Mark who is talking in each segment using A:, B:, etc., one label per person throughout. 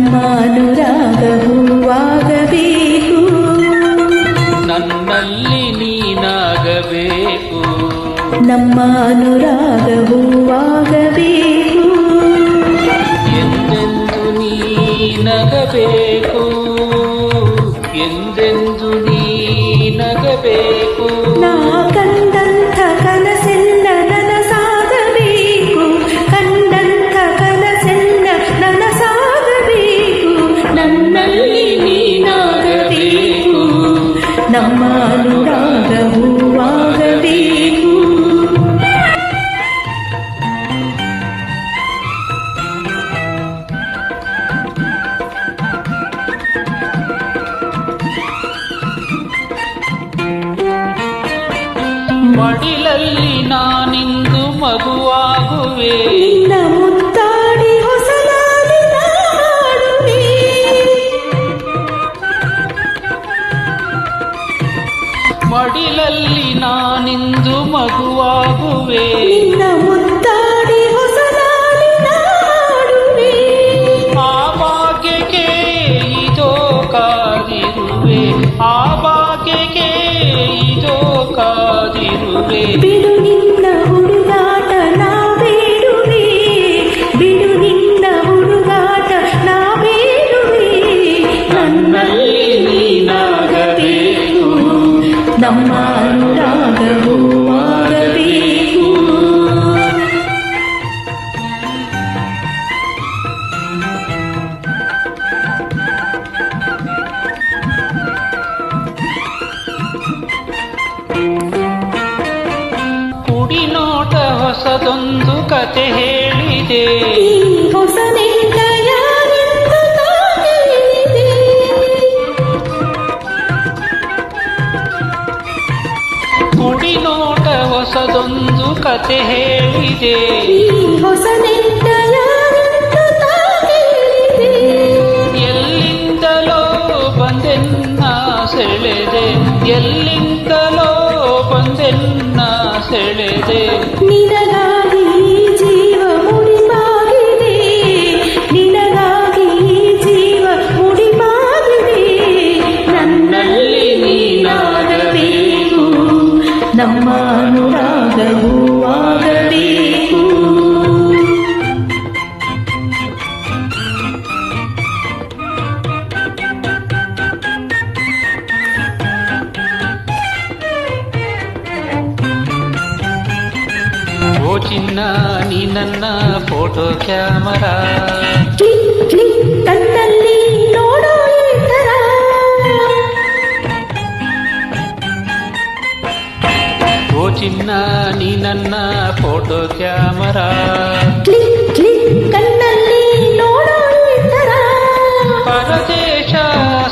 A: ನಮ್ಮ ಅನುರಾಗ ಹೂವಾಗಬೇಕು,
B: ನನ್ನಲ್ಲಿ ನೀನಾಗಬೇಕು.
A: ನಮ್ಮ ಅನುರಾಗ ಹೂವಾಗಬೇಕು,
B: ಎಂದೆಂದು ನೀನಗಬೇಕು, ಎಂದೆಂದು ನೀನಗಬೇಕು.
A: ನಾ ಕಂಡಂಥ ಕನಸೆಲ್ಲ ನನಸಾಗಬೇಕು, ಕಂಡಂಥ ಕನಸೆಲ್ಲ ನನಸಾಗಬೇಕು. ನನ್ನಲ್ಲಿ ನೀನಾಗಬೇಕು, ನಮ್ಮ ಅನುರಾಗ ಹೂವಾಗಬೇಕು.
B: ಮಡಿಲಲ್ಲಿ ನಾನಿಂದು ಮಗುವಾಗುವೆ,
A: ನಿನ್ನ ಮುತ್ತಾಡಿ ಹೊಸದಾಗಿ ನಾಡುವೆ.
B: ಮಡಿಲಲ್ಲಿ ನಾನಿಂದು ಮಗುವಾಗುವೆ,
A: ನಿನ್ನ ಮುತ್ತಾಡಿ ಹೊಸದಾಗಿ ನಾಡುವೆ.
B: ಆ ಭಾಗ್ಯಕ್ಕೆ ಇದೋ ಕಾದಿರುವೆ, ಆ ಭಾಗ್ಯಕ್ಕೆ ಇದೋ ಕಾದಿರುವೆ.
A: ಬಿಡು ನಿನ್ನ ಹುಡುಗಾಟ ನಾ ಬೇಡುವೆ, ಬಿಡು ನಿನ್ನ ಹುಡುಗಾಟ ನಾ ಬೇಡುವೆ.
B: ನನ್ನಲ್ಲಿ ನೀನಾಗಬೇಕು,
A: ನಮ್ಮ ಅನುರಾಗ ಹೂವಾಗಬೇಕು.
B: ಕುಡಿನೋಟ ಹೊಸದೊಂದು ಕತೆ ಹೇಳಿದೆ,
A: ಈ ಹೊಸ ನೆಂಟ ಯಾರೆಂದು ನಾ ಹೇಳಿದೆ.
B: ಕುಡಿನೋಟ ಹೊಸದೊಂದು ಕತೆ ಹೇಳಿದೆ.
A: ಈ ಹೊಸ ನೆಂಟ ಯಾರೆಂದು ನಾ ಹೇಳಿದೆ.
B: ಎಲ್ಲಿಂದಲೋ ಬಂದೆನ್ನ ಸೆಳೆದೆ, ಎಲ್ಲಿಂದಲೋ ಬಂದೆನ್ನ ಸೆಳೆದೆ.
A: ನಿನಗಾಗಿ ಜೀವ ಮುಡಿಪಾಗಿದೆ, ನಿನಗಾಗಿ ಜೀವ ಮುಡಿಪಾಗಿದೆ. ನನ್ನಲ್ಲಿ ನೀನಾಗಬೇಕು, ನಮ್ಮ ಅನುರಾಗ ಹೂವಾಗಬೇಕು.
B: ಓ ಚಿನ್ನ ನೀ ನನ್ನ ಫೋಟೋ ಕ್ಯಾಮರಾ,
A: ಕ್ಲಿಕ್ ಕ್ಲಿಕ್ ಕಣ್ಣಲ್ಲಿ ನೋಡೋ ಈ ಥರ.
B: ಓ ಚಿನ್ನ ನೀ ನನ್ನ ಫೋಟೋ ಕ್ಯಾಮರಾ,
A: ಕ್ಲಿಕ್ ಕ್ಲಿಕ್ ಕಣ್ಣಲ್ಲಿ ನೋಡೋ ಈ ಥರ.
B: ಪರದೇಶ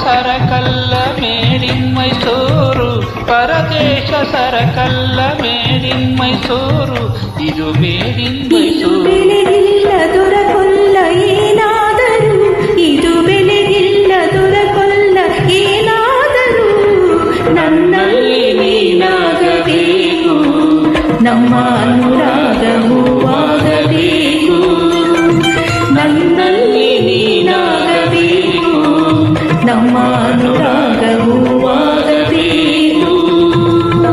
B: ಸರಕಲ್ಲ ಮೇಡಿನ್ ಮೈಸೂರು, ಪರದೇಶ ಸರಕಲ್ಲ ಮೇಡಿನ್ ಮೈಸೂರು, ಇದು ಮೇಡಿನ್
A: ಇದು
B: ಮೈಸೂರು.
A: ಬೆಲೆಗಿಲ್ಲ ದೊರಕೊಲ್ಲ ಏನಾದರೂ, ಇದು ಬೆಲೆಗಿಲ್ಲ ದೊರಕೊಲ್ಲ ಏನಾದರೂ. ನನ್ನಲ್ಲಿ ನೀನಾಗಬೇಕು, ನಮ್ಮ ಅನುರಾಗ ಹೂವಾಗಬೇಕು. ನನ್ನಲ್ಲಿ ನೀನಾಗಬೇಕು, ನಮ್ಮ ಅನುರಾಗ